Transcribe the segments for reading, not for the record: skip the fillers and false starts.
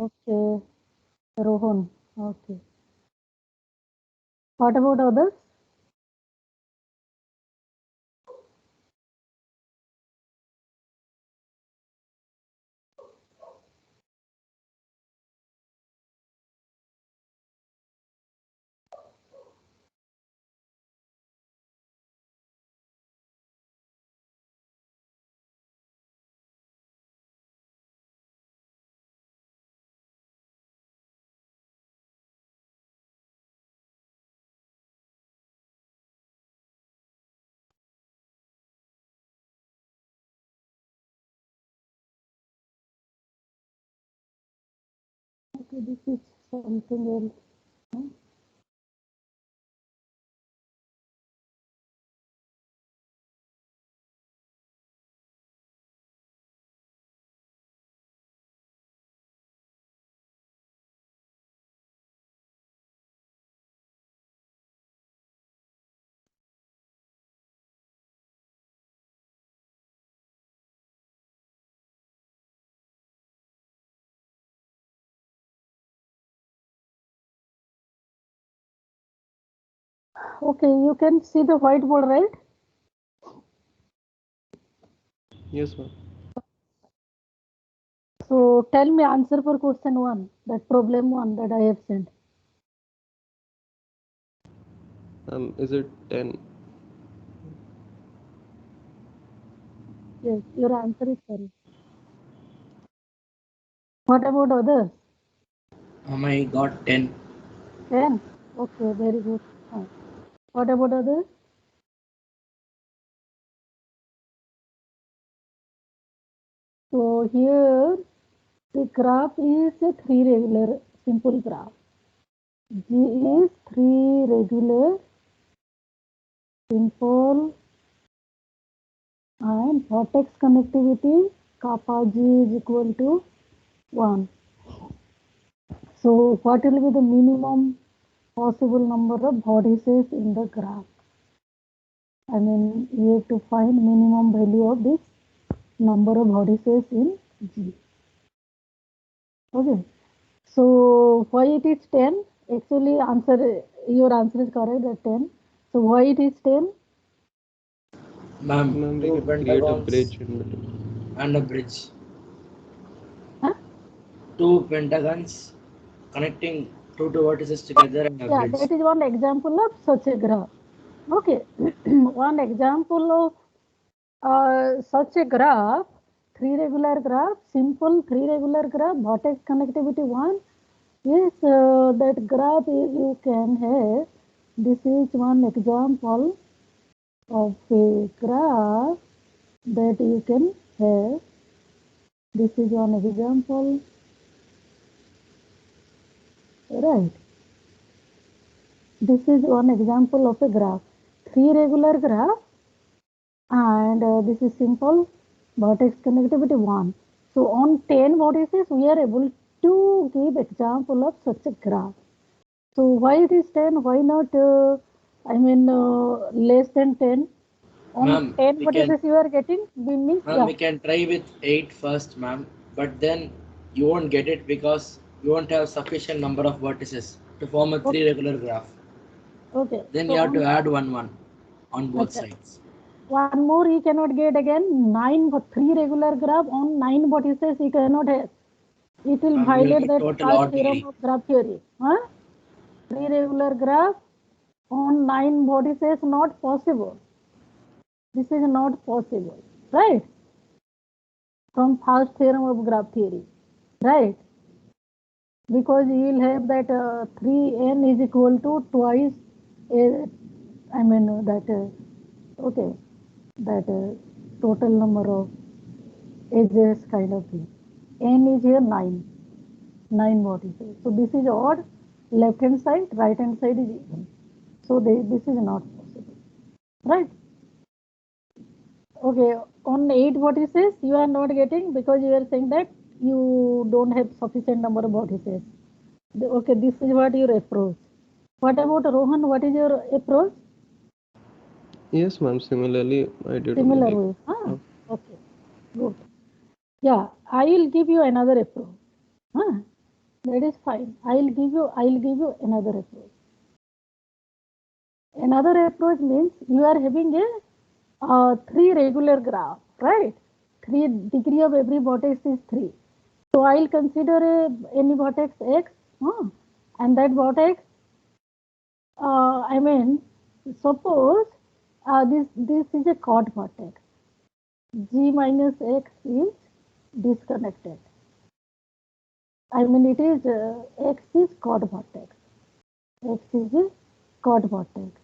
Okay, Rohan. Okay. What about others? Okay, this is something else. Hmm? Okay, you can see the whiteboard, right? Yes, ma'am. So tell me answer for question 1, that problem 1 that I have sent. Is it 10? Yes, your answer is correct. What about others? I got 10. 10? Okay, very good. What about others? So here the graph is a 3 regular simple graph. G is 3 regular simple and vertex connectivity kappa G is equal to 1. So what will be the minimum possible number of vertices in the graph? I mean, we have to find minimum value of this number of vertices in G. Okay. So why it is 10? Actually, your answer is correct at 10. So why it is 10? Ma'am, Ma'am, we two can create a pentagons bridge in between. and a bridge. Huh? Two pentagons connecting two vertices together and a Yeah, bridge. that is one example of such a graph. Okay, one example of such a graph, 3 regular graph, simple 3 regular graph, vertex connectivity 1. Yes, that graph you can have. This is one example of a graph that you can have. This is one example, right? This is one example of a graph. 3 regular graph and this is simple vertex connectivity 1. So on 10 vertices we are able to give example of such a graph. So why it is 10? Why not less than 10? On Ma'am, 10 vertices you are getting, we means, ma'am, yeah. we can try with 8 first, ma'am. But then you won't get it because you won't have sufficient number of vertices to form a Okay. 3 regular graph. Okay. Then So you have to on add one on both acha, sides. one more you cannot get again 9 but 3 regular graph on 9 vertices you cannot have. It will Ma'am, you will violate get that total first odd theorem degree. of graph theory. Huh? 3 regular graph on 9 vertices not possible. This is not possible, right? From first theorem of graph theory, right? Because you will have that 3n is equal to twice, uh, that, okay, that total number of edges kind of thing. N is here 9, 9 vertices. So this is odd, left hand side, right hand side is even. So this is not possible, right? Okay, on 8 vertices you are not getting because you are saying that you don't have sufficient number of vertices. Okay, this is what your approach. What about Rohan? What is your approach? Yes, ma'am. Similarly, I did only Similar like. way. Uh, Okay, good. Yeah, I will give you another approach. Huh? That is fine. I'll give you another approach. Another approach means you are having a three regular graph, right? Three degree of every vertex is 3. So I'll consider any vertex x, and that vertex, I mean, suppose this is a chord vertex. G minus x is disconnected. I mean, it is x is chord vertex. X is a chord vertex.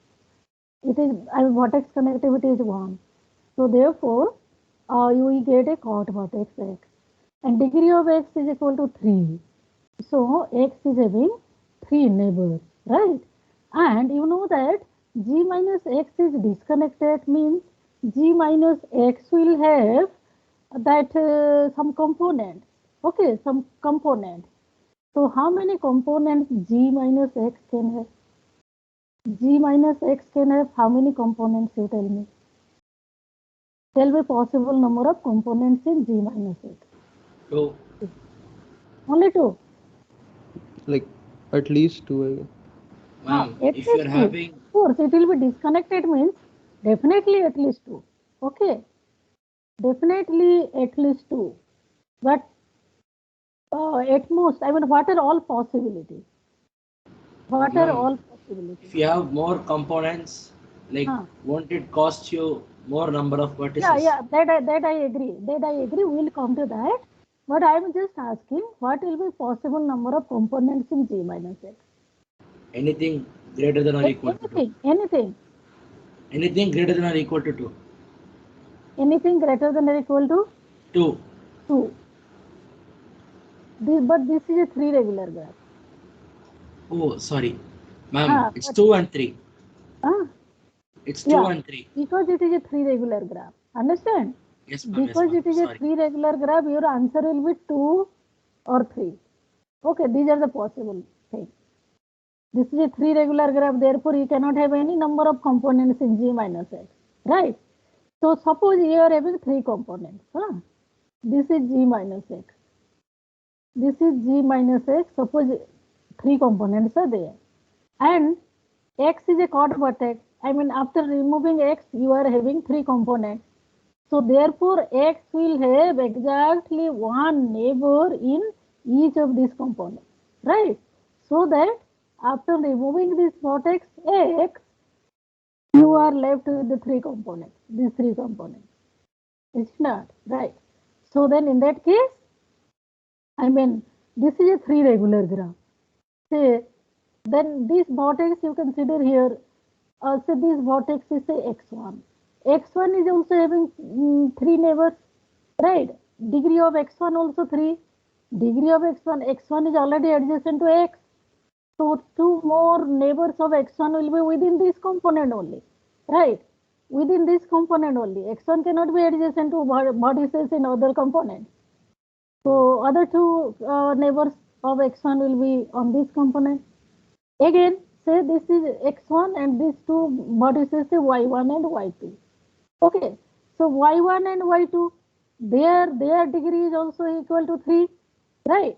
It is, I mean, vertex connectivity is 1. So therefore, you will get a chord vertex x, and degree of x is equal to 3. So x is having 3 neighbors, right? And you know that g minus x is disconnected, means g minus x will have that some components. Okay, some components. So how many components g minus x can have? G minus x can have how many components, you tell me? Tell me possible number of components in g minus x. 2. Only 2. Like at least 2, I guess. Ma'am, At if least you're 2. having, Of course, it will be disconnected, means definitely at least 2. Okay, definitely at least 2. But at most, I mean, what are all possibilities? What are ma'am, all if possibilities? you have more components, like Huh. won't it cost you more number of Yeah, vertices? yeah, that I agree. That I agree. We'll come to that. But I'm just asking, what will be possible number of components in G minus X? Anything greater than or equal to 2. Anything Anything greater than or equal to 2. greater than or equal to 2. 2. But this is a 3 regular graph. Oh, sorry. Ma'am, it's But 2 and 3. uh, It's 2 yeah, and 3. because it is a 3 regular graph. Understand? Yes, ma'am. Yes, Because ma'am. it is a Sorry. 3 regular graph, your answer will be 2 or 3. Okay, these are the possible things. This is a 3 regular graph, therefore you cannot have any number of components in G minus X, right? So suppose you are having 3 components. This is G minus X. This is G minus X. Suppose 3 components are there. And X is a chord vertex. I mean, after removing X, you are having 3 components. So therefore, X will have exactly 1 neighbor in each of these components, right? So that after removing this vertex X, you are left with the 3 components, these 3 components. It's not, right? So then in that case, I mean, this is a 3 regular graph. Say, then this vertex you consider here, say this vertex is say x1. X1 is also having 3 neighbors, right? Degree of x1 also 3. Degree of x1 is already adjacent to x. So 2 more neighbors of x1 will be within this component only, right? Within this component only. X1 cannot be adjacent to vertices in other components. So other 2 neighbors of x1 will be on this component. Again, say this is x1 and these 2 vertices say y1 and y2. Okay, so y1 and y2, their degree is also equal to 3, right?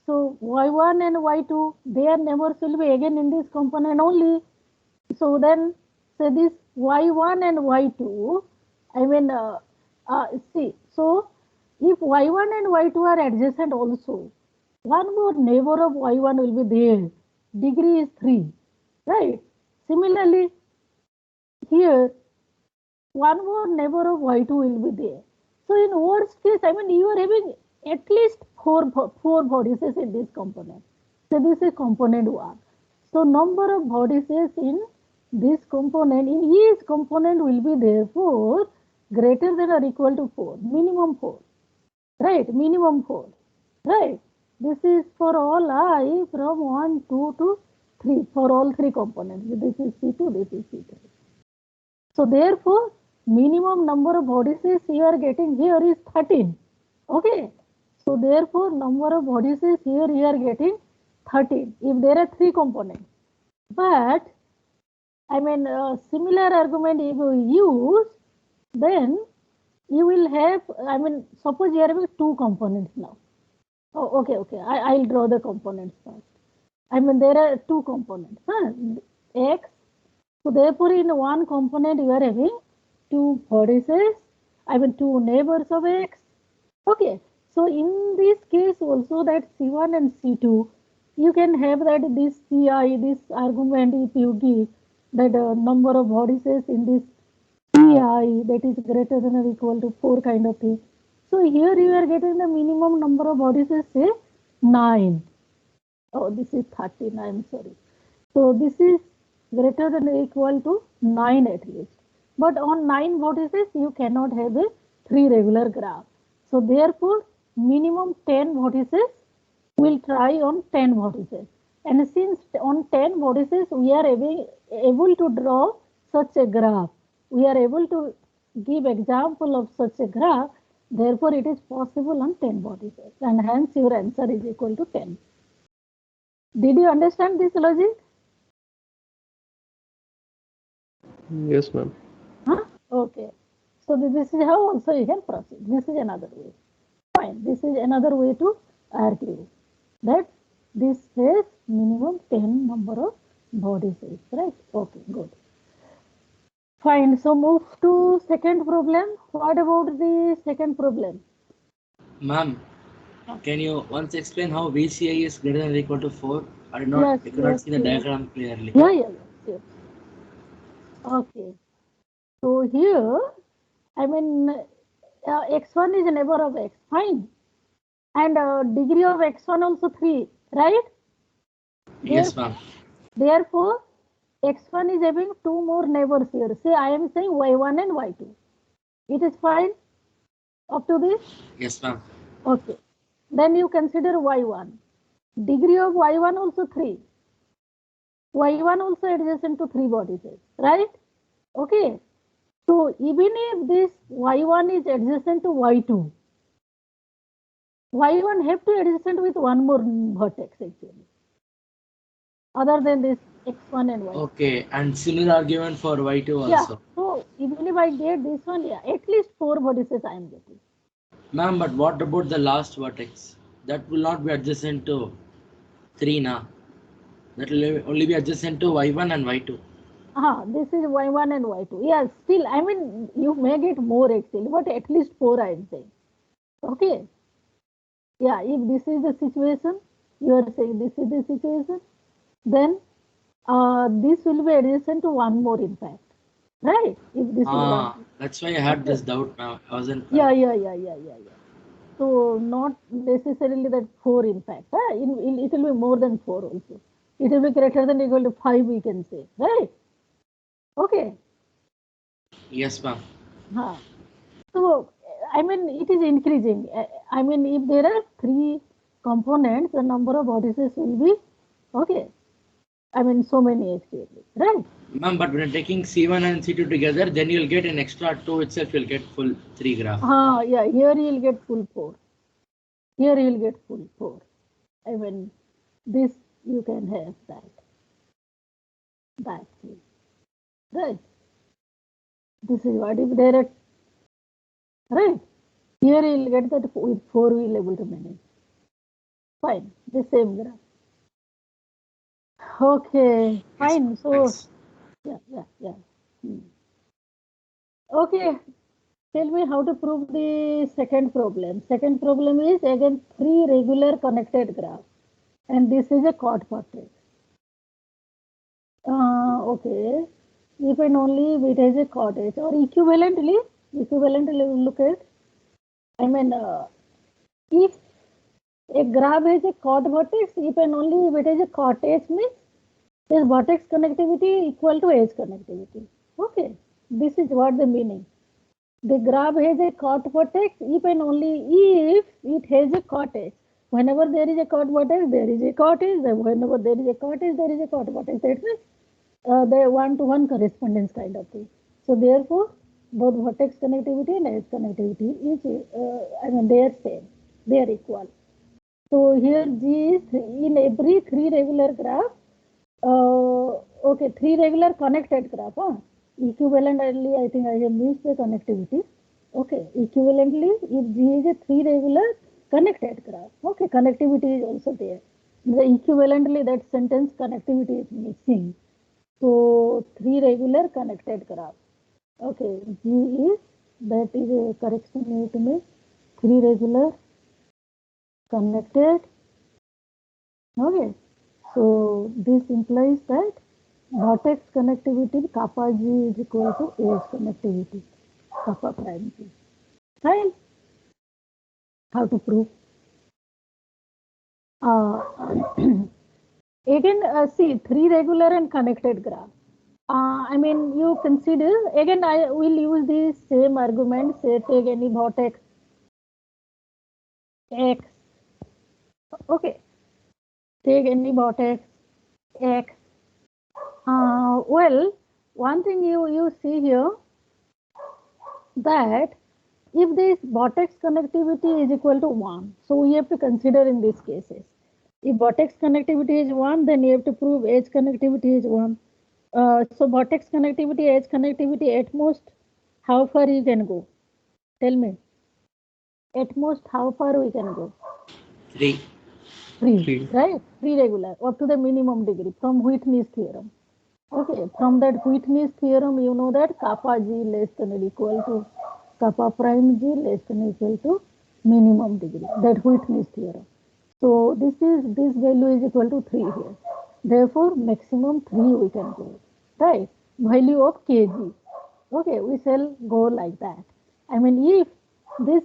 So y1 and y2, their neighbors will be again in this component only. So then, say this y1 and y2, I mean, see, so if y1 and y2 are adjacent also, one more neighbor of y1 will be there. Degree is 3, right? Similarly, here one more neighbor of y2 will be there. So in worst case, I mean, you are having at least four vertices in this component. So this is component 1. So number of vertices in this component, in each component will be therefore greater than or equal to 4, minimum 4, right? Minimum 4, right? This is for all I from 1, 2 to 3, for all 3 components. This is C2, this is C3. So therefore, minimum number of vertices you are getting here is 13. Okay. So therefore, number of vertices here you are getting 13 if there are 3 components. But I mean, similar argument if you use, then you will have, I mean, suppose you are having 2 components now. Oh, okay. I'll draw the components first. I mean, there are two components, huh? X. So therefore, in one component, you are having two vertices, I mean, two neighbors of X. Okay. So in this case also that C1 and C2, you can have that this Ci, this argument, if you give that number of vertices in this Pi that is greater than or equal to 4 kind of thing. So here you are getting the minimum number of vertices, say 9. Oh, this is 13, I'm sorry. So this is greater than or equal to 9 at least. But on 9 vertices, you cannot have a 3 regular graph. So therefore, minimum 10 vertices will try on 10 vertices. And since on 10 vertices, we are able to draw such a graph. We are able to give example of such a graph. Therefore, it is possible on 10 vertices. And hence, your answer is equal to 10. Did you understand this logic? Yes, ma'am. Huh? Okay. So this is how also you can proceed. This is another way. Fine. This is another way to argue that this has minimum 10 number of body cells, right? Okay, good. Fine. So move to second problem. What about the second problem? Ma'am, can you once explain how VCI is greater than or equal to 4? I Yes, could not see the yes. diagram clearly. Yeah, sure. Okay. So here, I mean, x1 is a neighbor of x. Fine. And degree of x1 also 3, right? Yes, ma'am. Therefore, x1 is having two more neighbors here. Say I am saying y1 and y2. It is fine up to this? Yes, ma'am. Okay. Then you consider y1. Degree of y1 also 3. Y1 also adjacent to 3 vertices, right? Okay. So even if this y1 is adjacent to y2, y1 have to adjacent with one more vertex actually, other than this x1 and y2. Okay, and similar argument for Y2 Yeah. also. So even if I get this one, yeah, at least 4 vertices I am getting. Ma'am, but what about the last vertex? That will not be adjacent to 3 now. That will only be adjacent to Y1 and Y2. This is y1 and y2. Yeah, still, I mean, you may get more actually, but at least 4 I am saying. Okay. Yeah, if this is the situation, you are saying this is the situation, then this will be adjacent to one more in fact. Right? If this is one. That's why I had Okay. this doubt now. I wasn't Yeah. correct. So not necessarily that 4 in fact. It will be more than 4 also. It will be greater than equal to 5 we can say. Right? Okay. Yes, ma'am. So, I mean, it is increasing. I mean, if there are 3 components, the number of vertices will be, okay. I mean, so many actually, right? Ma'am, but when taking C1 and C2 together, then you'll get an extra 2 itself, you'll get full 3 graph. Yeah, here you will get full 4. Here you will get full 4. I mean, this you can have that thing, right? This is what if there are, right? Here you will get that with 4 we will able to manage. Fine, the same graph. Okay, Yes, fine. So, thanks. yeah. Okay, tell me how to prove the second problem. Second problem is again 3 regular connected graph, and this is a chord portrait. Okay, if and only if it has a cottage or equivalently look at. I mean, if a graph has a chord vertex, if and only if it has a cottage means this vertex connectivity equal to edge connectivity. Okay, this is what the meaning. The graph has a chord vertex if and only if it has a chord edge. Whenever there is a chord vertex, there is a chord edge. Whenever there is a chord edge, there is a chord vertex. That means the one-to-one correspondence kind of thing. So therefore, both vertex connectivity and edge connectivity is, I mean, they are same. They are equal. So here G is in every 3 regular graph. Okay, 3 regular connected graph. Equivalently, I think I have missed the connectivity. Okay, equivalently, if G is a 3 regular connected graph. Okay, connectivity is also there. The equivalently that sentence connectivity is missing. So 3 regular connected graph. Okay, G is, that is a correction you need to make. 3 regular connected. Okay, so this implies that vertex connectivity kappa G is equal to edge connectivity kappa prime G. Right? How to prove? Again, see 3 regular and connected graph. I mean, you consider, again, I will use the same argument, say take any vertex X. Okay, take any vertex X. Well, one thing you see here, that if this vertex connectivity is equal to 1, so we have to consider in these cases. If vertex connectivity is 1, then you have to prove edge connectivity is 1. So vertex connectivity, edge connectivity, at most, how far you can go? Tell me. At most, how far we can go? 3. 3, right? 3 regular, up to the minimum degree from Whitney's theorem. Okay, from that Whitney's theorem, you know that kappa G less than or equal to kappa prime G less than or equal to minimum degree. That Whitney's theorem. So this value is equal to 3 here. Therefore, maximum 3 we can go. Right? Value of kg. Okay, we shall go like that. I mean, if this,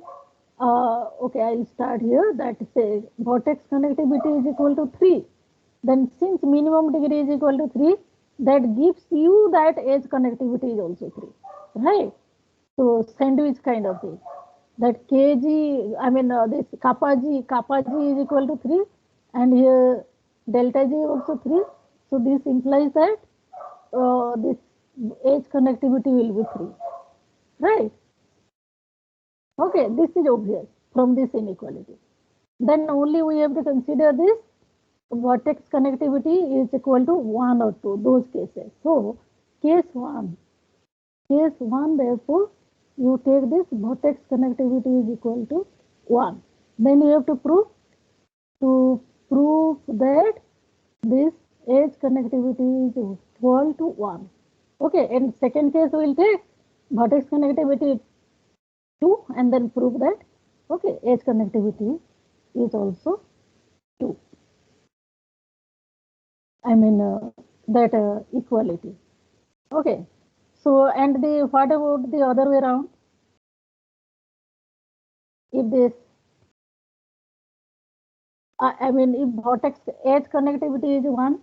okay, I'll start here, that says vertex connectivity is equal to 3. Then since minimum degree is equal to 3, that gives you that edge connectivity is also 3. Right? So sandwich kind of thing. That kg, I mean, this kappa G is equal to 3, and here delta G also 3. So this implies that this edge connectivity will be 3. Right? Okay, this is obvious from this inequality. Then only we have to consider this vertex connectivity is equal to 1 or 2, those cases. So case 1, therefore, you take this vertex connectivity is equal to 1. Then you have to prove that this edge connectivity is equal to 1. Okay, and second case we will take vertex connectivity 2 and then prove that, okay, edge connectivity is also 2. I mean, that equality. Okay, so and what about the other way around? If this, I mean, if vertex edge connectivity is 1,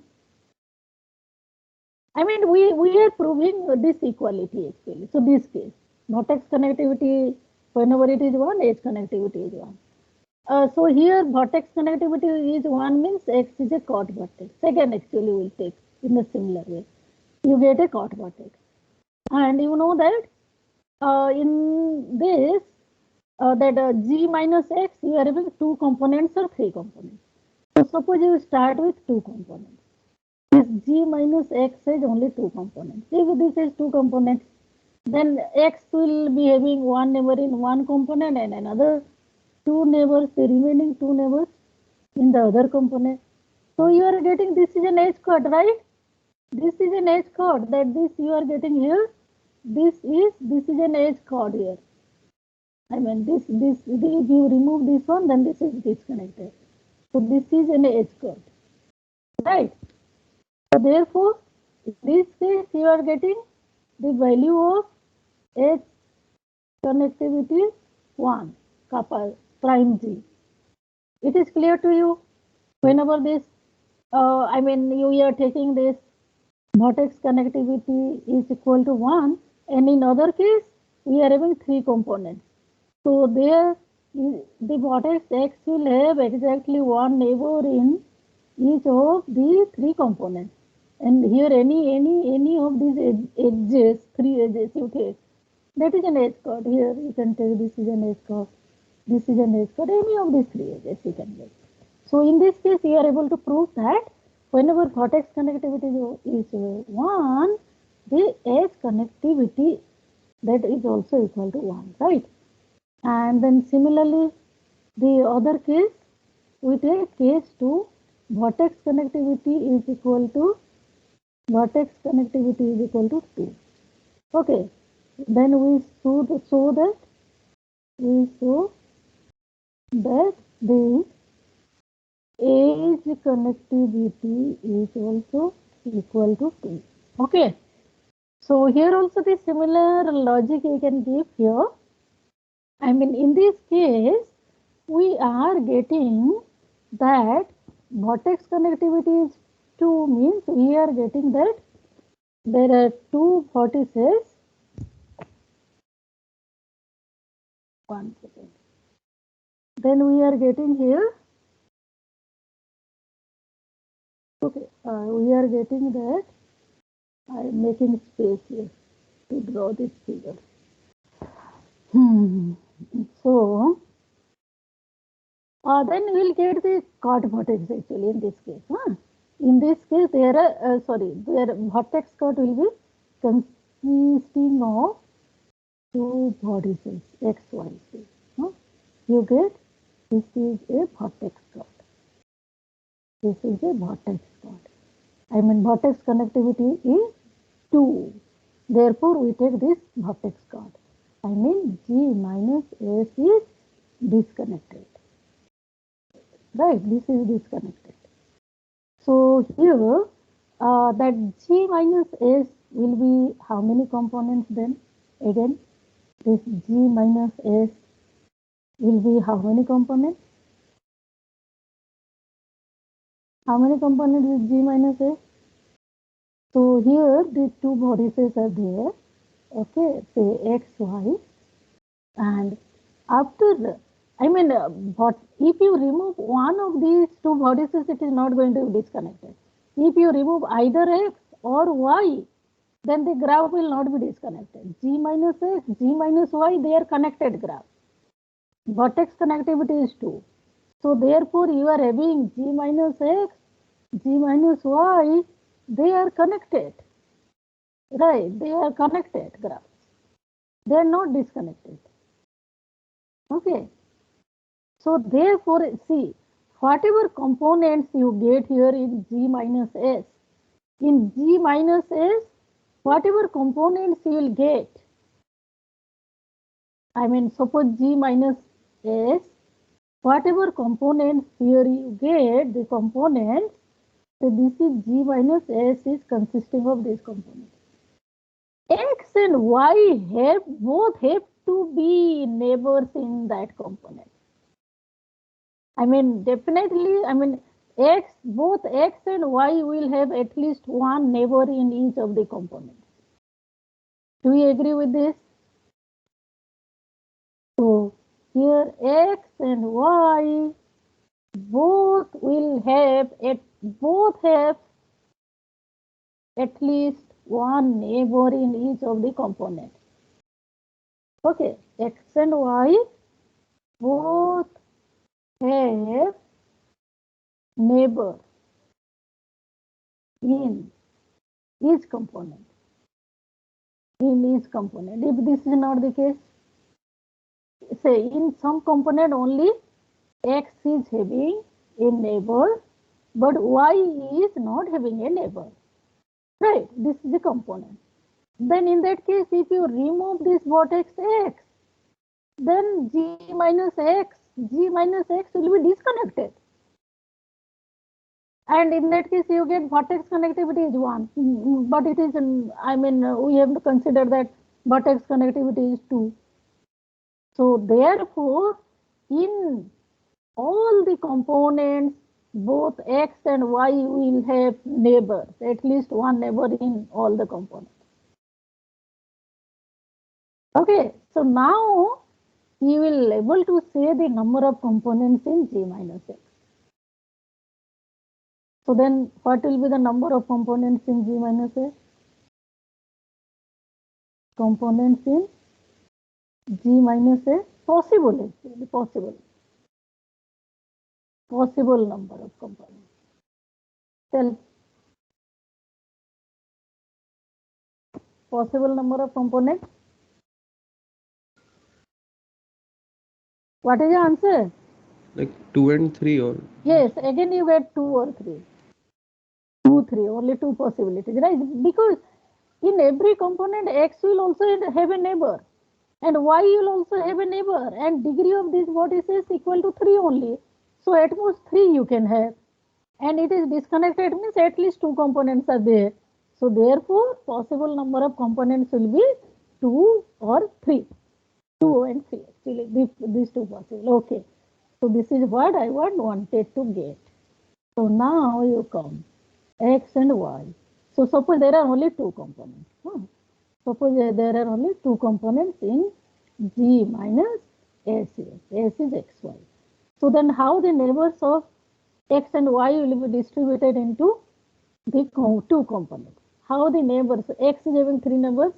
I mean, we are proving this equality actually. So this case, vertex connectivity, whenever it is 1, edge connectivity is 1. So here vertex connectivity is 1 means X is a chord vertex. Second actually will take in a similar way. You get a chord vertex. And you know that in this, that G minus X, you are having 2 components or 3 components. So suppose you start with 2 components. This G minus X has only 2 components. If this is 2 components, then X will be having one neighbor in one component and another 2 neighbors, the remaining 2 neighbors in the other component. So you are getting, this is an edge chord, right? This is an edge chord, that this you are getting here. This is an edge chord here. I mean, if you remove this one, then this is disconnected. So this is an edge chord, right? So therefore, in this case, you are getting the value of edge connectivity 1, kappa prime G. It is clear to you? Whenever this, I mean, you are taking this vertex connectivity is equal to 1, and in other case, we are having 3 components. So there, the vertex X will have exactly one neighbor in each of the 3 components. And here any of these edges, 3 edges you take, that is an edge chord. Here you can take, this is an edge chord, this is an edge chord, any of these 3 edges you can get. So in this case, you are able to prove that whenever vertex connectivity is 1, the edge connectivity, that is also equal to 1, right? And then similarly, The other case, we take case 2, vertex connectivity is equal to 2. Okay, then we show that the edge connectivity is also equal to 2. Okay, so here also the similar logic you can give here. I mean, in this case, we are getting that vertex connectivity is 2, means we are getting that there are two vertices. One second. Then we are getting here. Okay, we are getting that. I am making space here to draw this figure. So, then we will get the chord vertex actually in this case. In this case, their vertex chord will be consisting of two vertices x, y, z. You get this is a vertex chord. This is a vertex chord. I mean, vertex connectivity is 2. Therefore, we take this vertex chord. I mean, G minus S is disconnected. Right, this is disconnected. So here, that G minus S will be how many components then? Again, this G minus S will be how many components? How many components is G minus S? So here, the two vertices are there. Okay, say X, Y, and after, I mean, but if you remove one of these two vertices, it is not going to be disconnected. If you remove either X or Y, then the graph will not be disconnected. G minus X, G minus Y, they are connected graph. Vertex connectivity is 2. So therefore, you are having G minus X, G minus Y, they are connected. Right, they are connected graphs. They are not disconnected. Okay. So therefore, see, whatever components you get here in G minus S, in G minus S, whatever components you will get, I mean, suppose G minus S, whatever components here you get, the components, so this is G minus S is consisting of these components. X and Y both have to be neighbors in that component. I mean, definitely, I mean, both X and Y will have at least one neighbor in each of the components. Do we agree with this? So, here X and Y both have at least one neighbor in each of the components. Okay, X and Y both have neighbor in each component. If this is not the case, say in some component only X is having a neighbor, but Y is not having a neighbor. Right, this is the component. Then in that case, if you remove this vertex X, then G minus X will be disconnected. And in that case, you get vertex connectivity is 1. But it is, I mean, we have to consider that vertex connectivity is 2. So therefore, in all the components, both X and Y will have neighbors, at least one neighbor in all the components. Okay, so now you will able to say the number of components in G minus X. So then what will be the number of components in G minus X? Components in G minus X, possible number of components. Tell. Possible number of components. What is the answer? Like 2 and 3 or Yes, again you get 2 or 3. 2, 3, only 2 possibilities, right? Because in every component, x will also have a neighbor and y will also have a neighbor, and degree of this vertices equal to 3 only. So at most 3 you can have, and it is disconnected means at least 2 components are there. So therefore, possible number of components will be 2 or 3. 2 and 3, actually, these two possible. Okay. So this is what I wanted to get. So now you come x and y. So suppose there are only 2 components. Suppose there are only 2 components in G minus S. S is xy. So then how the neighbors of x and y will be distributed into the 2 components? How the neighbors, x is having 3 neighbors,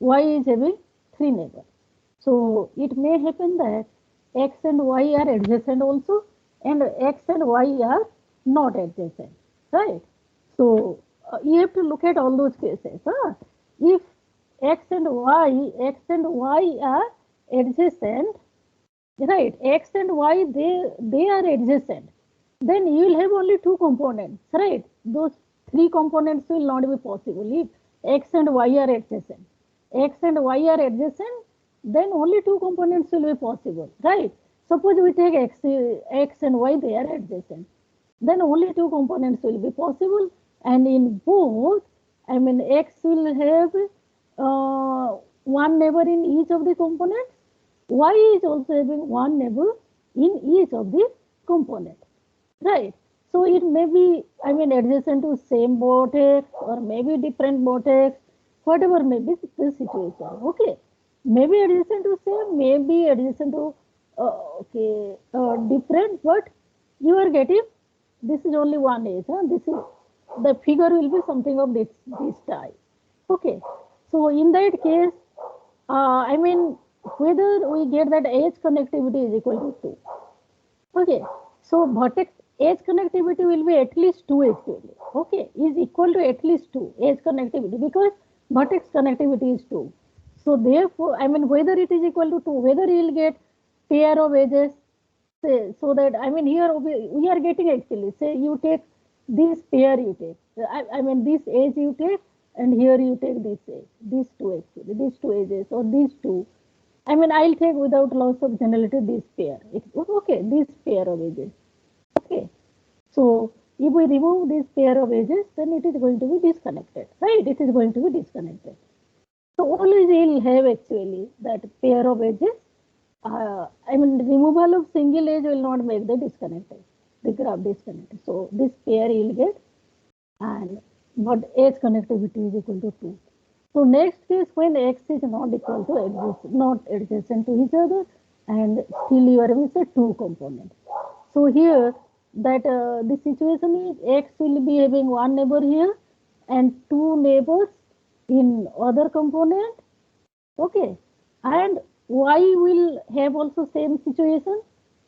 y is having 3 neighbors. So it may happen that x and y are adjacent also, and x and y are not adjacent, right? So you have to look at all those cases. If x and y are adjacent, right? X and y they are adjacent. Then you will have only 2 components, right? Those 3 components will not be possible if x and y are adjacent. X and y are adjacent, then only 2 components will be possible, right? Suppose we take x and y, they are adjacent, then only 2 components will be possible, and in both, I mean, x will have one neighbor in each of the components, y is also having one neighbor in each of the components, right? So it may be, I mean, adjacent to same vertex or maybe different vertex, whatever may be the situation. Okay, maybe adjacent to same, maybe adjacent to different, but you are getting, this is only one edge. This is the figure will be something of this type. Okay, so in that case, I mean, whether we get that edge connectivity is equal to 2. Okay, so vertex edge connectivity will be at least 2 actually. Okay, is equal to at least 2 edge connectivity, because vertex connectivity is 2. So therefore, I mean, whether it is equal to 2, whether you will get pair of edges, say, so that, I mean, here we are getting actually, say you take this pair, you take, I mean, this edge you take, and here you take this edge, these two actually, these 2 edges or these 2. I mean, I'll take without loss of generality this pair. Okay, this pair of edges. Okay, so if we remove this pair of edges, then it is going to be disconnected, right? It is going to be disconnected. So always we'll have actually that pair of edges. I mean, removal of single edge will not make the graph disconnected. So this pair you'll get, and but edge connectivity is equal to 2. So next case, when x is not equal to not adjacent to each other, and still you are having say 2 components. So here that the situation is x will be having one neighbor here and 2 neighbors in other component. Okay, and y will have also same situation,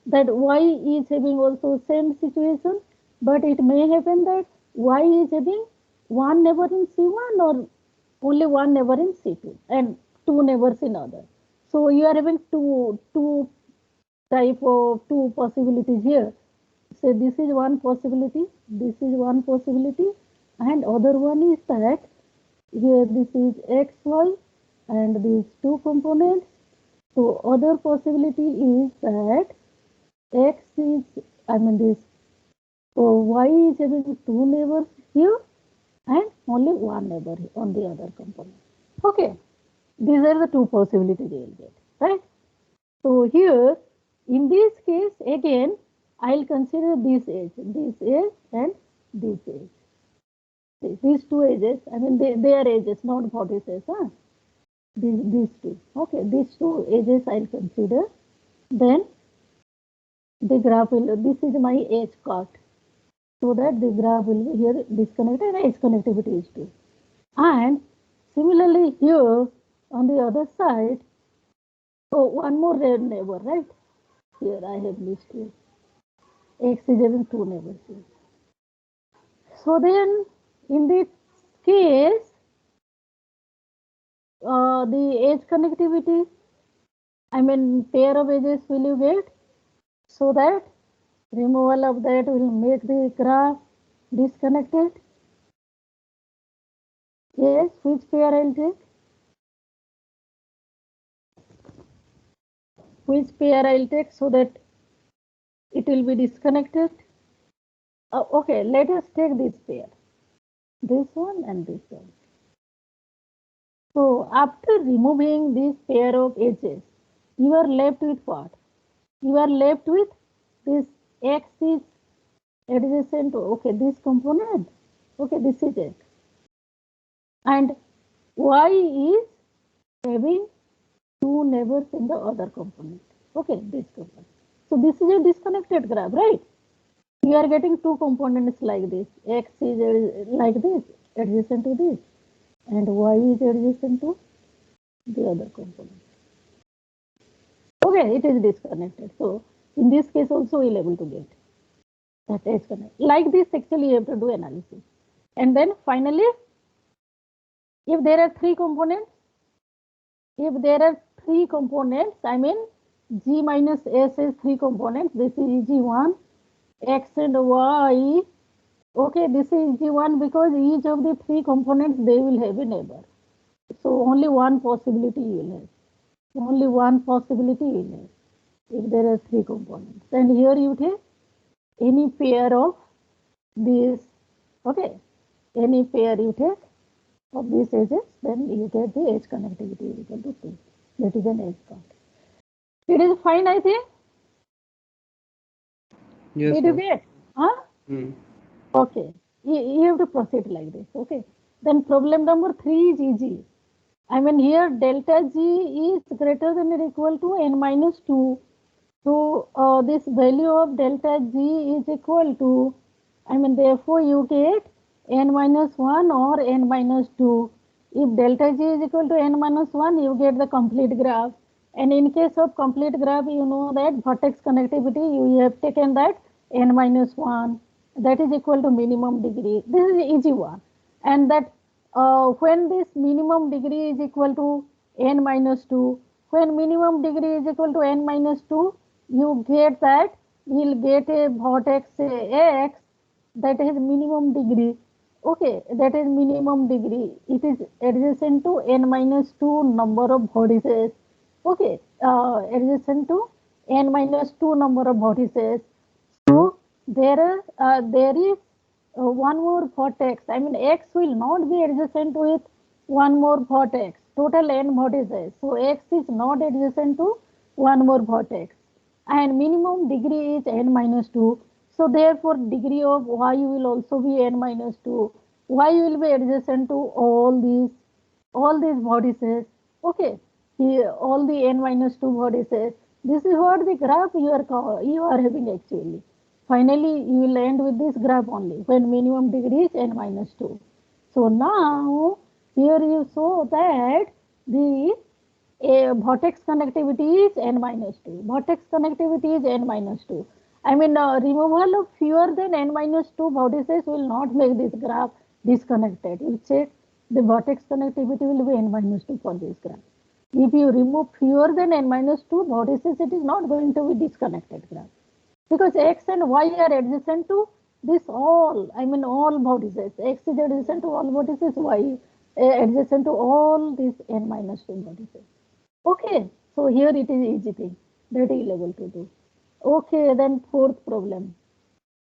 that y is having also same situation, but it may happen that y is having one neighbor in C1 or only one neighbor in C2 and 2 neighbors in other. So you are having two type of 2 possibilities here. So this is one possibility, this is one possibility, and other one is that here this is xy and these 2 components. So other possibility is that x is, I mean, this, so y is having 2 neighbors here and only one neighbor on the other component. Okay, these are the 2 possibilities you will get, right? So here, in this case, again, I'll consider this edge and this edge. These 2 edges, I mean, they are edges, not vertices. These 2. Okay, these 2 edges I'll consider. Then the graph will, this is my edge cut, so that the graph will be here disconnected and edge connectivity is 2. And similarly here on the other side, so one more red neighbor, right? Here I have listed x is having 2 neighbors here. So then in this case, the edge connectivity, I mean, pair of edges will you get, so that Removal of that will make the graph disconnected. Yes, which pair I'll take? Which pair I'll take so that it will be disconnected? Okay, let us take this pair. This one and this one. So after removing this pair of edges, you are left with what? You are left with this x is adjacent to, okay, this component. Okay, this is it. And y is having two neighbors in the other component. Okay, this component. So this is a disconnected graph, right? You are getting two components like this. X is like this, adjacent to this, and y is adjacent to the other component. Okay, it is disconnected. So in this case also we'll able to get that edge connect. Like this, actually you have to do analysis. And then finally, if there are three components, I mean G minus S is three components. This is G1, X and Y. Okay, this is G1 because each of the three components, they will have a neighbor. So only one possibility you will have. Only one possibility you will have if there are three components. And here you take any pair of these, okay, any pair you take of these edges, then you get the edge connectivity is equal to 2. That is an edge count. It is fine, I think. Yes, Did you ma'am. get? Huh? Hmm. Okay. You have to proceed like this. Okay. Then problem number 3 is easy. I mean here delta G is greater than or equal to n minus 2. So this value of delta G is equal to, I mean therefore you get n minus 1 or n minus 2. If delta G is equal to n minus 1, you get the complete graph. And in case of complete graph, you know that vertex connectivity, you have taken that n minus 1. That is equal to minimum degree. This is easy one. And that when this minimum degree is equal to n minus 2, when minimum degree is equal to n minus 2, you get that we'll get a vertex x that is minimum degree. Okay, that is minimum degree. It is adjacent to n minus 2 number of vertices. Okay, adjacent to n minus 2 number of vertices. So there is one more vertex. I mean x will not be adjacent with one more vertex. Total n vertices. So x is not adjacent to one more vertex. And minimum degree is n minus 2. So therefore degree of y will also be n minus 2. Y will be adjacent to all these vertices. Okay, here all the n minus 2 vertices. This is what the graph you are having actually. Finally, you will end with this graph only when minimum degree is n minus 2. So now here you show that the vertex connectivity is n minus 2. Vertex connectivity is n minus 2. I mean, removal of fewer than n minus 2 vertices will not make this graph disconnected. You check the vertex connectivity will be n minus 2 for this graph. If you remove fewer than n minus 2 vertices, it is not going to be disconnected graph. Because x and y are adjacent to this all, I mean all vertices. X is adjacent to all vertices, y adjacent to all these n minus 2 vertices. Okay, so here it is easy thing that you will able to do. Okay, then fourth problem.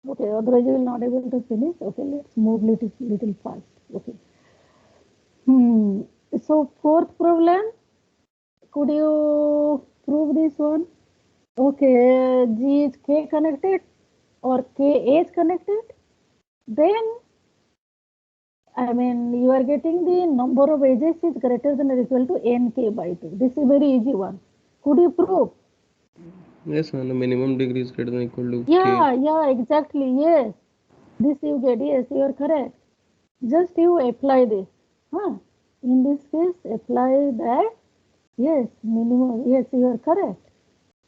Okay, otherwise you will not able to finish. Okay, let's move little fast. Okay. Hmm. So fourth problem, could you prove this one? Okay, G is K connected or K is connected. Then I mean you are getting the number of edges is greater than or equal to nk by 2. This is very easy one. Could you prove? Yes, ma'am. The minimum degree is greater than or equal to k. Yeah, exactly. Yes. This you get. Yes, you are correct. Just you apply this. Huh? In this case, apply that. Yes, minimum. Yes, you are correct.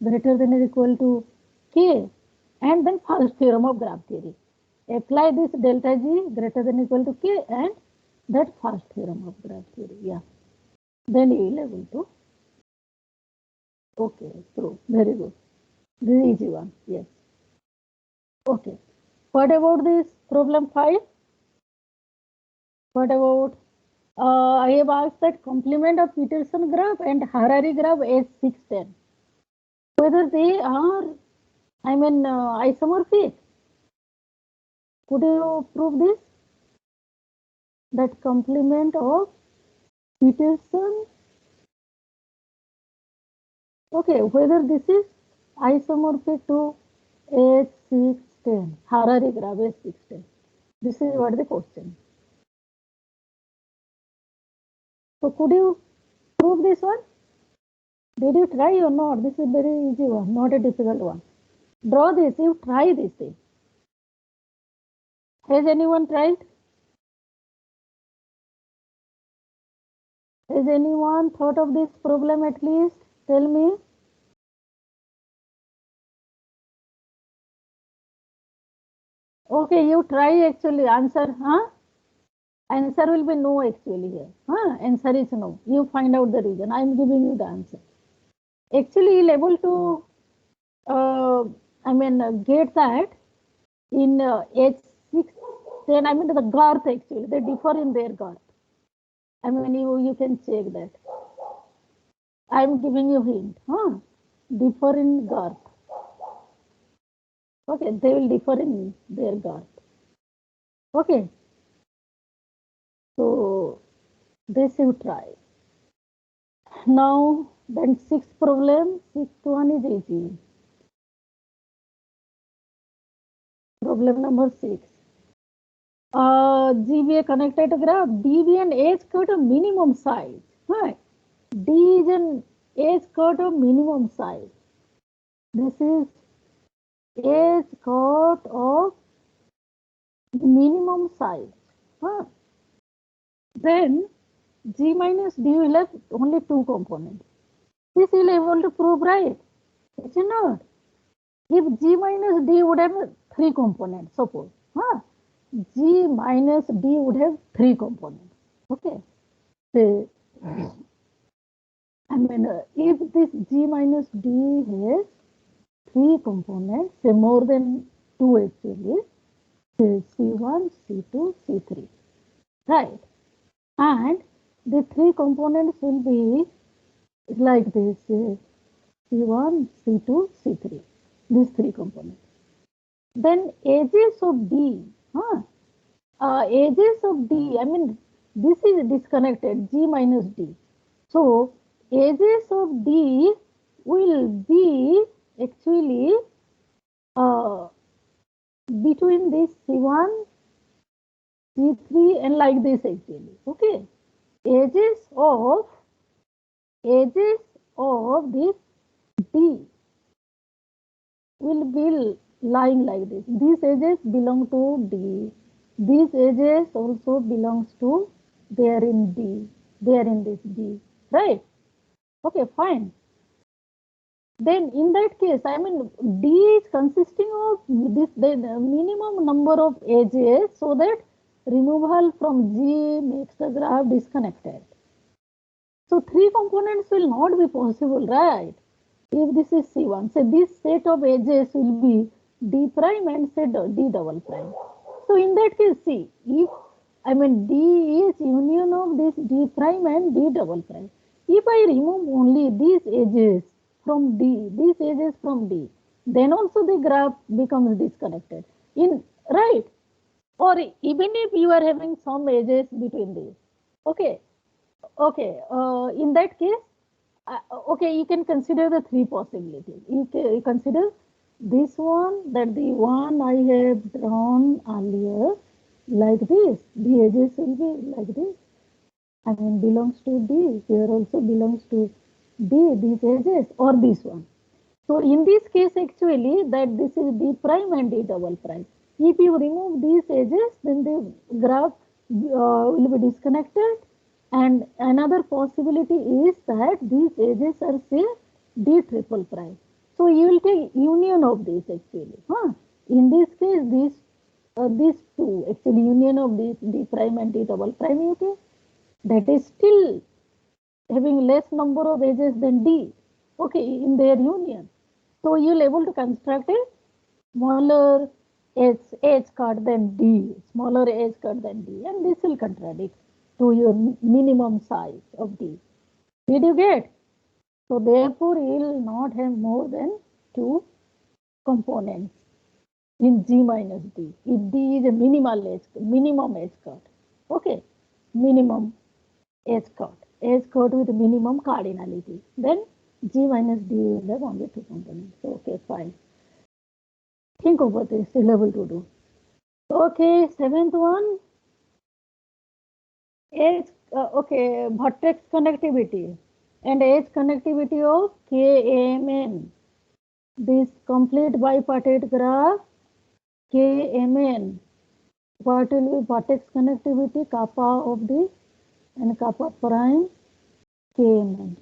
Greater than or equal to k. And then first theorem of graph theory. Apply this delta G greater than or equal to k and that first theorem of graph theory. Yeah. Then you will able to. Okay, prove. Very good. This is easy one. Yes. Okay. What about this problem 5? What about I have asked that complement of Peterson graph and Harari graph H610. Whether they are, isomorphic. Could you prove this? That complement of Peterson. Okay, whether this is isomorphic to H610, Harari graph H610. This is what the question. So could you prove this one? Did you try or not? This is very easy one, not a difficult one. Draw this, you try this thing. Has anyone tried? Has anyone thought of this problem at least? Tell me. Okay, you try actually answer, huh? Answer will be no actually here. Huh? Answer is no. You find out the reason. I am giving you the answer. Actually, you'll able to, get that in H6, then the girth actually, they differ in their girth. You can check that. I am giving you hint. Huh? Differ in girth. Okay, they will differ in their girth. Okay. So this you try. Now then sixth problem, sixth one is easy. Problem number 6. GBA connected graph, DB and H cut a minimum size. Right? D is an H cut of minimum size. This is H cut of minimum size. Huh? Then G minus D will have only 2 components. This will able to prove, right? Is it not? If G minus D would have 3 components, suppose. Huh? G minus D would have 3 components. Okay. Say, if this G minus D has 3 components, say more than 2 actually, say C1, C2, C3. Right. And the 3 components will be like this, C1, C2, C3. These 3 components. Then edges of D, edges of D, this is disconnected, G minus D. So, edges of D will be actually between this C1, C3 and like this actually, okay. Edges of this D will be lying like this. These edges belong to D. These edges also belongs to, they are in D. They are in this D, right? Okay, fine. Then in that case, D is consisting of this the minimum number of edges, so that removal from G makes the graph disconnected. So 3 components will not be possible, right? If this is C1, say this set of edges will be D prime and say D double prime. So in that case, see, if D is union of this D prime and D double prime. If I remove only these edges from D, these edges from D, then also the graph becomes disconnected. Right? Or even if you are having some edges between these. Okay. Okay. In that case, okay, you can consider the 3 possibilities. You consider this one, that the one I have drawn earlier, like this. The edges will be like this. Belongs to D. Here also belongs to D, these edges, or this one. So in this case, actually, that this is D prime and D double prime. If you remove these edges, then the graph will be disconnected. And another possibility is that these edges are say D triple prime. So you will take union of these actually. In this case, these two actually union of these D prime and D double prime you take. That is still having less number of edges than D. Okay, in their union. So you'll able to construct a smaller H cut than D, smaller H cut than D, and this will contradict to your minimum size of D. Did you get? So therefore, you will not have more than 2 components in G minus D. If D is a minimum H cut, okay, minimum H cut with minimum cardinality, then G minus D will have only 2 components. Okay, fine. Think over this, still able to do. Okay, seventh one. Okay, vertex connectivity and edge connectivity of KMN. This complete bipartite graph KMN. What will be vertex connectivity kappa of this and kappa prime KMN.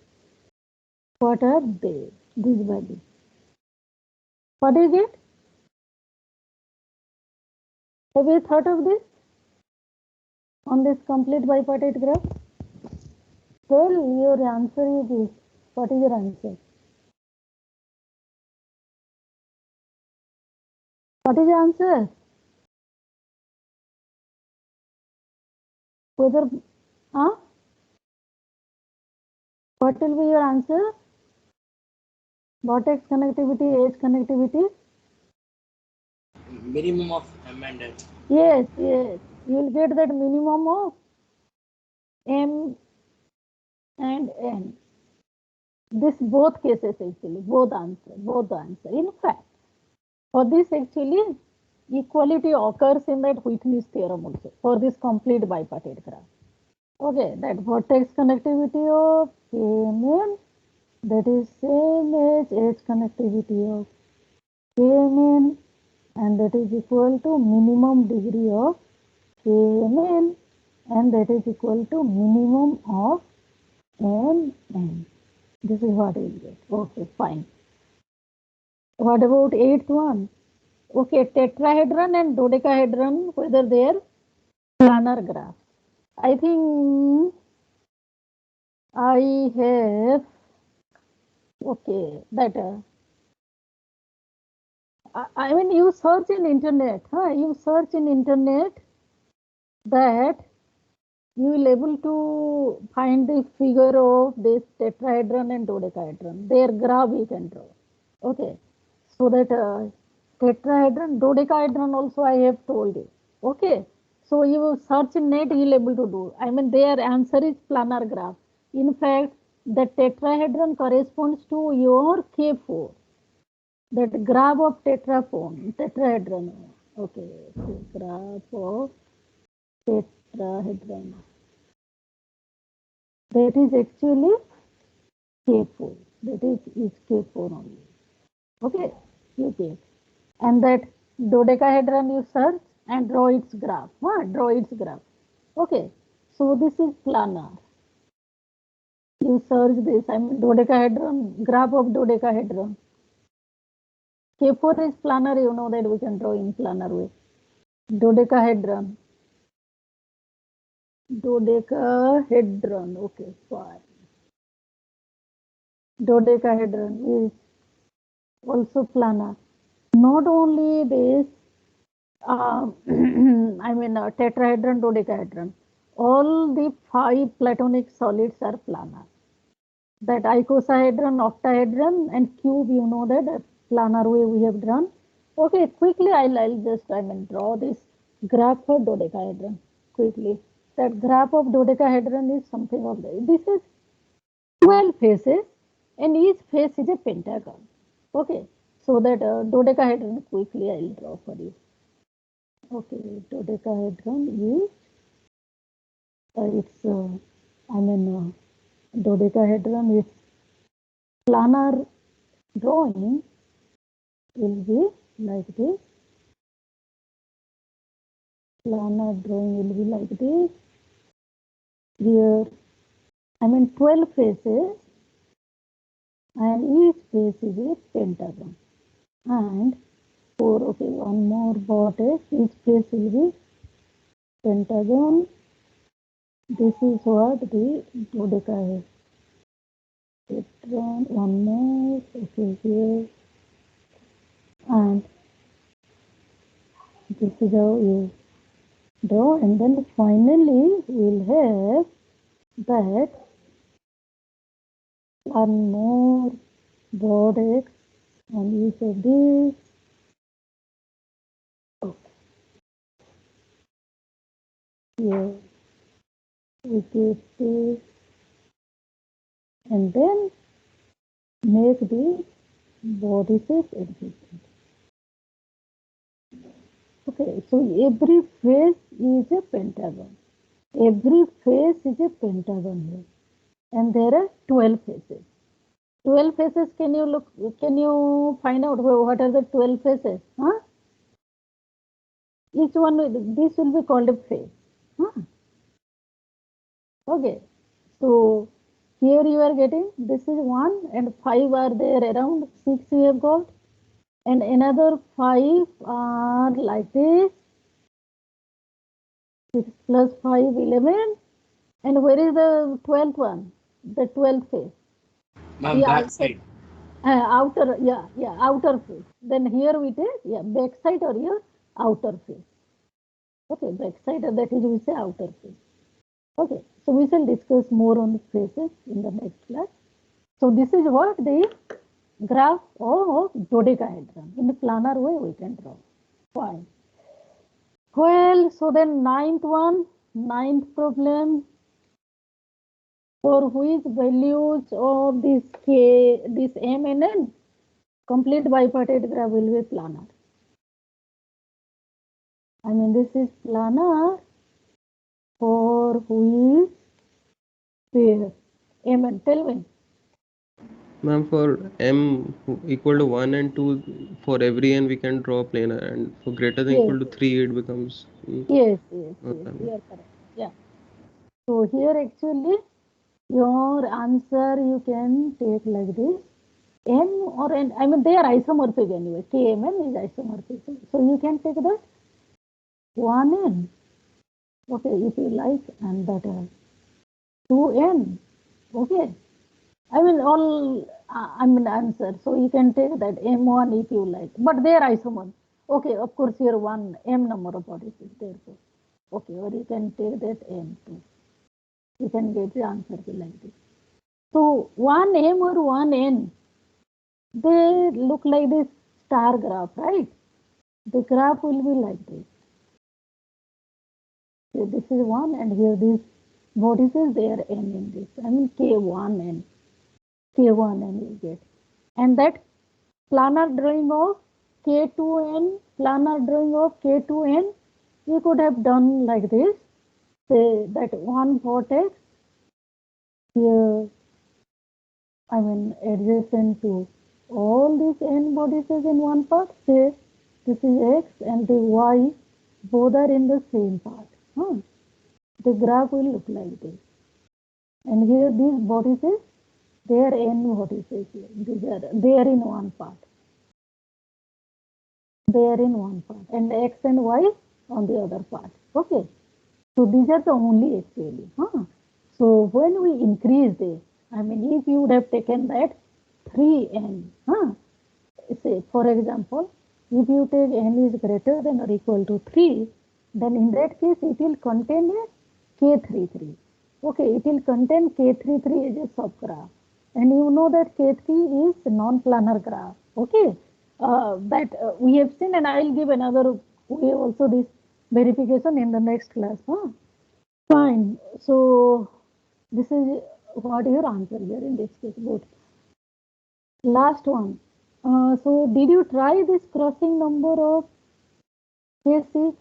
What are they? These values. What do you get? Have you thought of this on this complete bipartite graph? Well, your answer is this. What is your answer? What is your answer? Whether, huh? What will be your answer? Vertex connectivity, edge connectivity? Minimum of M and N. Yes, yes. You will get that minimum of M and N. This both cases actually, both the answer. In fact, for this actually, equality occurs in that Whitney's theorem also, for this complete bipartite graph. Okay, that vertex connectivity of KMN, that is same as edge connectivity of KMN, and that is equal to minimum degree of KMN, and that is equal to minimum of MN. This is what we'll get. Okay, fine. What about 8th one? Okay, tetrahedron and dodecahedron, whether they are planar graphs. I think I have, okay, that, I mean, you search in internet, you search in internet that you will able to find the figure of this tetrahedron and dodecahedron. Their graph you can draw. Okay, so that tetrahedron, dodecahedron also I have told you. Okay, so you search in net, you will able to do. I mean, their answer is planar graph. In fact, the tetrahedron corresponds to your K4. That graph of tetrahedron. Okay, so graph of tetrahedron. That is actually K4. That is K4 only. Okay, you get. And that dodecahedron you search and draw its graph. Draw its graph. Okay, so this is planar. You search this, I mean dodecahedron, graph of dodecahedron. K4 is planar, you know that we can draw in planar way. Dodecahedron. Dodecahedron, okay, fine. Dodecahedron is also planar. Not only this, I mean tetrahedron, dodecahedron, all the 5 platonic solids are planar. That icosahedron, octahedron and cube, you know that planar way we have drawn. Okay, quickly I'll just draw this graph for dodecahedron quickly. That graph of dodecahedron is something of this is 12 faces and each face is a pentagon. Okay, so that dodecahedron quickly I'll draw for you. Okay, dodecahedron is dodecahedron is planar drawing will be like this. Planar drawing will be like this. Here, 12 faces and each face is a pentagon. And okay, one more vertex, each face will be pentagon. This is what the dodecahedron. One more, okay, here. And This is how you draw, and then finally we'll have that one more vertex on each of these. Okay. Here we keep this, and then make the vertices adjacent. Okay, so every face is a pentagon. Every face is a pentagon here, and there are 12 faces. 12 faces. Can you look? Can you find out what are the 12 faces? Huh? Each one, this will be called a face. Huh? Okay, so here you are getting, this is 1 and 5 are there, around 6 we have got, and another 5 are like this, 6 plus 5, 11, and where is the 12th one? The 12th face. Ma'am, Yeah, back side. outer, outer face. Then here we take, back side or your outer face. Okay, back side, that is we say outer face. Okay, so we shall discuss more on the faces in the next class. So this is what the graph of dodecahedron. In the planar way we can draw. Fine. Well, so then ninth problem, for which values of this k, this m and n, complete bipartite graph will be planar. I mean, this is planar for which pair? M and, tell me. Ma'am, for m equal to 1 and 2, for every n we can draw planar, and for greater than Yes, equal to 3 it becomes yes, okay. you are correct. Yeah. So here actually your answer you can take like this. M or N, I mean they are isomorphic anyway. KMN is isomorphic. So you can take that 1N. Okay, if you like, and that 2N. Okay. I mean all I mean answer. So you can take that M1 if you like. But they are isomorphic. Okay, of course here one M number of bodies is there. So okay, or you can take that M2. You can get the answer like this. So 1M or 1N, they look like this star graph, right? The graph will be like this. So this is 1 and here this vertices there n in this. I mean K1n. K1n you get. And that planar drawing of K2n, planar drawing of K2n, you could have done like this. Say that one vertex here, I mean adjacent to all these n vertices in one part. Say this is x and the y, both are in the same part. The graph will look like this. And here these vertices, they are n vertices here. These are, they are in one part. They are in one part. And x and y on the other part. Okay. So these are the only actually. So when we increase this, I mean if you would have taken that 3n, say for example, if you take n is greater than or equal to 3, then in that case it will contain a K33. Okay, it will contain K33 as a subgraph. And you know that K3 is non-planar graph. Okay, that we have seen, and I will give another way also this verification in the next class. Fine. So this is what your answer here in this case. Good. Last one. So did you try this crossing number of K6?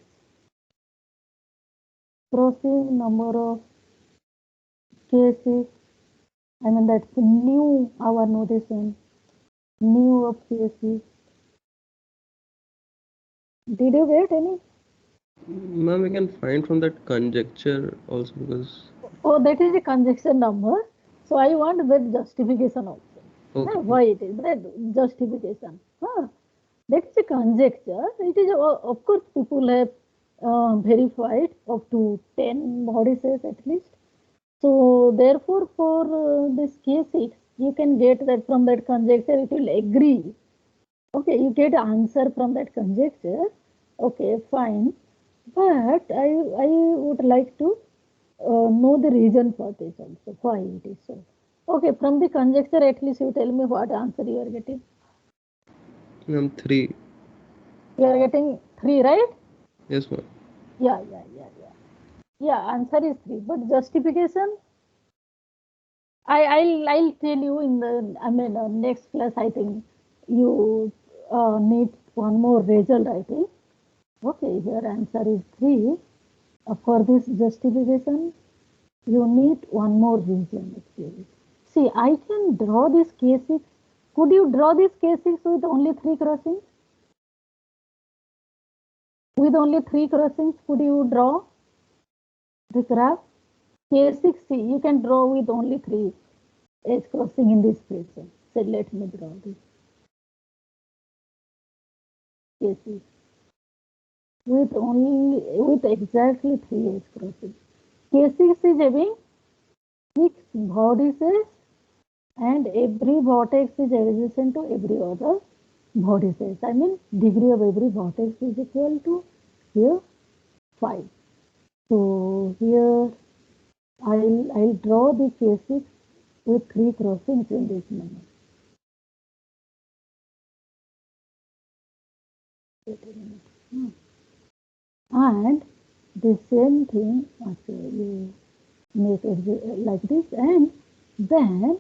Crossing number of K6. I mean that's new our notation. New of K6. Did you get any? Ma'am, we can find from that conjecture also, because Oh, that is a conjecture number. So I want that justification also. okay. Why it is that justification? That is a conjecture. It is of course people have verified up to 10 vertices at least. So therefore, for this K6, you can get that from that conjecture. It will agree. Okay, you get answer from that conjecture. Okay, fine. But I would like to know the reason for this also, why it is so. Okay, from the conjecture, at least you tell me what answer you are getting. 3. You are getting 3, right? Yes, ma'am. Yeah. Yeah, answer is 3. But justification, I'll tell you in the, next class, I think you need one more result, I think. Okay, here answer is 3. For this justification, you need one more reason actually. See, I can draw this K6. Could you draw this K6 with only 3 crossings? With only 3 crossings, could you draw the graph? K6C, you can draw with only 3 edge crossing in this question. So let me draw this K6 with exactly 3 edge crossing. K6 is having 6 vertices and every vertex is adjacent to every other vertices. I mean, degree of every vertex is equal to here 5. So here I'll draw the K6 with 3 crossings in this manner. And the same thing, okay, you make it like this, and then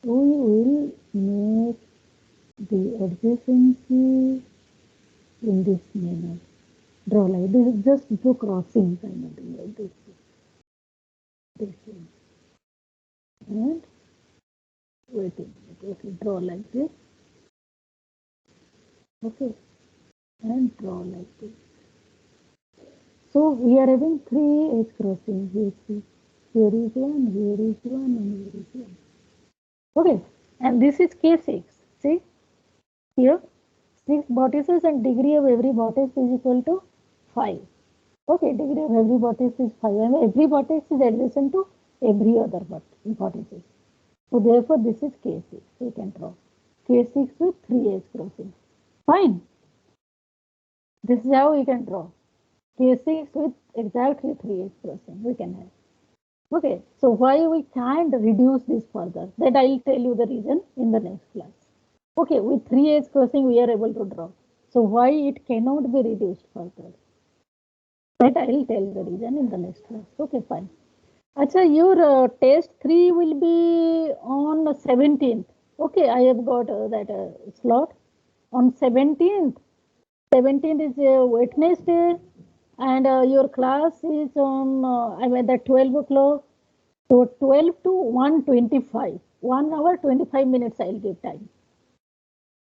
we will make the adjacency in this manner. Draw like this, just do crossing kind of thing like this one. And wait a minute, okay, draw like this, okay, and draw like this. So we are having 3 edge crossing. Here is one, here is one, and here is one. Okay, and this is K6. See here, 6 vertices and degree of every vertex is equal to 5. Okay, degree of every vertex is 5, and every vertex is adjacent to every other vertices. So therefore, this is K6. We can draw K6 with 3 edge crossings. Fine. This is how we can draw K6 with exactly 3 edge crossing. We can have. Okay, so why we can't reduce this further? That I'll tell you the reason in the next class. Okay, with 3 edge crossing we are able to draw. So why it cannot be reduced further? That I'll tell the reason in the next class. Okay, fine. Acha, your test 3 will be on 17th. Okay, I have got that slot on 17th. 17th is Wednesday, and your class is on, the 12 o'clock. So 12 to 1:25, 1 hour 25 minutes I'll give time.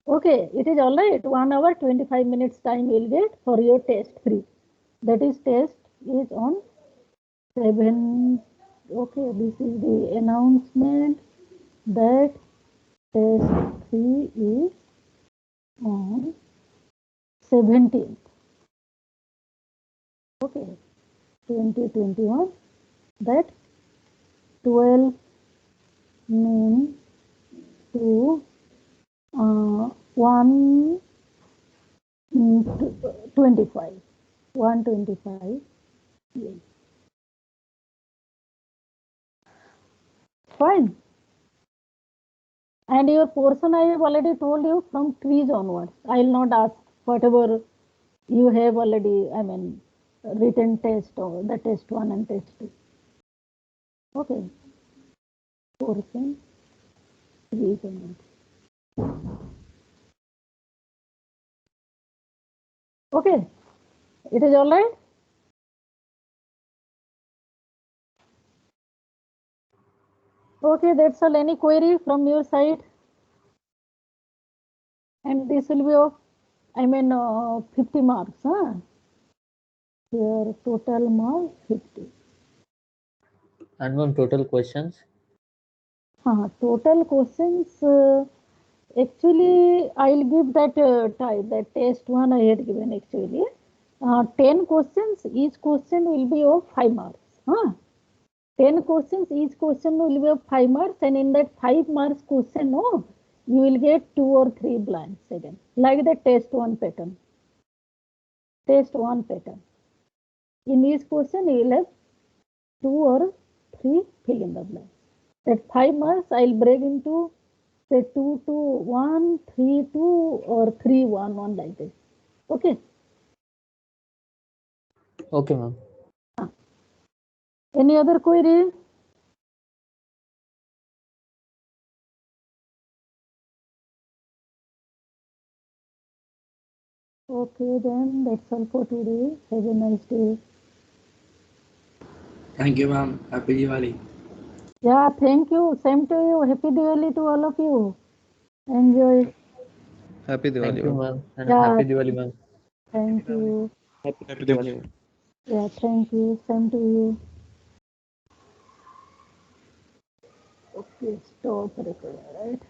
Okay, it is all right. 1 hour 25 minutes time you'll get for your test 3. That is test is on 7. Okay, this is the announcement that test 3 is on 17th. Okay, 2021, that 12 noon to 1 25. 125. Yes. Fine. And your portion I have already told you from trees onwards. I will not ask whatever you have already, written test or the test 1 and test 2. Okay. Portion trees onwards. Okay. It is all right. Okay, that's all. Any query from your side? And this will be of, 50 marks. Huh? Your total mark 50. And ma'am, total questions? Total questions. Actually, I'll give that type, that test 1 I had given actually. 10 questions, each question will be of 5 marks. 10 questions, each question will be of 5 marks, and in that 5 marks question, no, you will get 2 or 3 blanks again, like the test 1 pattern. test one pattern. In each question, you will have 2 or 3 fill in the blank. That 5 marks I will break into say 2 to 1, 3 2 or 3 1 1 like this. Okay. Okay, ma'am. Any other query? Okay, then that's all for today. Have a nice day. Thank you, ma'am. Happy Diwali. Yeah, thank you. Same to you. Happy Diwali to all of you. Enjoy. Happy Diwali, Thank you, ma'am. ma'am. And Yeah. happy Diwali, ma'am. Thank you. Happy Diwali, ma'am. Yeah, thank you. Same to you. Okay, stop recording, right?